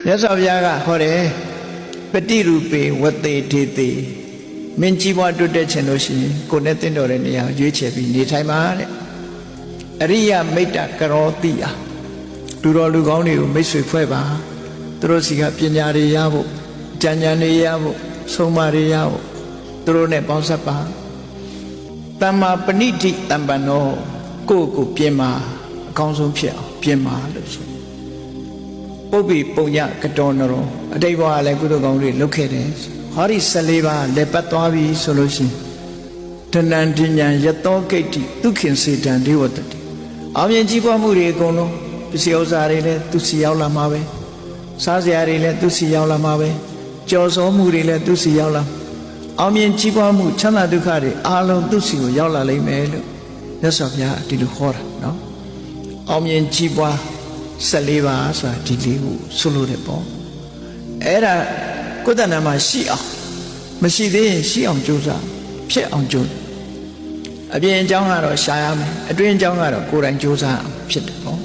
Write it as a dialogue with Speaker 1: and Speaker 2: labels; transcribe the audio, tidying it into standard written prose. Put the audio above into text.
Speaker 1: မြတ်စွာဘုရားကဟောတယ်ပฏิရူပေဝတေထေတေမင်းကြီးပွားတွတ်တဲ့ခြင်းလို့ရှိရင်ကိုယ်နဲ့တင့်တော်တဲ့နေရာရွေးချယ်ပြီးနေထိုင်ပါတဲ့အရိယမိတ်တကရောတိယလူတော်လူကောင်းတွေကိုမိတ်ဆွေဖွဲ့ပါသူတို့စီကပညာတွေရဖို့ဉာဏ်တွေရဖို့ဆုံးမတွေရဖို့သူတို့နဲ့ပေါင်းဆက်ပါတမ္မာပဏိတိတမ္ပန္နောကိုယ့်ကိုပြင်ပါအကောင်းဆုံးဖြစ်အောင်ပြင်ပါလို့ဆိုပုပ္ပိပုံညကတော်နရောအတိတ်ဘဝလည်းကုသိုလ်ကောင်းတွေလုပ်ခဲ့တယ်ဟောဒီ14ပါးလက်ပတ်သွားပြီဆိုလို့ရှိရင်တဏ္ဍဉ္ဉံယတောဂိတ္တိဒုက္ခင်စေတံဒေဝတတိအောင်မြင်ကြီးပွားမှုတွေအကုန်လုံးပစ္စည်းဥစ္စာတွေလည်းသူစီရောက်လာမှာပဲစားစရာတွေလည်းသူစီရောက်လာမှာပဲကြော်စောမှုတွေလည်းသူစီရောက်လာအောင်မြင်ကြီးပွားမှုချမ်းသာဒုက္ခတွေအားလုံးသူစီကိုရောက်လာလိမ့်မယ်လို့မြတ်စွာဘုရားဒီလိုဟောတာနော်အောင်မြင်ကြီးပွား14ပါးဆိုတာဒီလေးကိုဆိုလို့တယ်ပေါ့အဲ့ဒါကိုယ်တဏ္ဍာမှာရှိအောင်မရှိသေးရင်ရှိအောင်ကြိုးစားဖြစ်အောင်ကြိုးအပြင်အကြောင်းကတော့ရှားရမယ်အတွင်းအကြောင်းကတော့ကိုယ်တိုင်ကြိုးစားအောင်ဖြစ်တယ်ပေါ့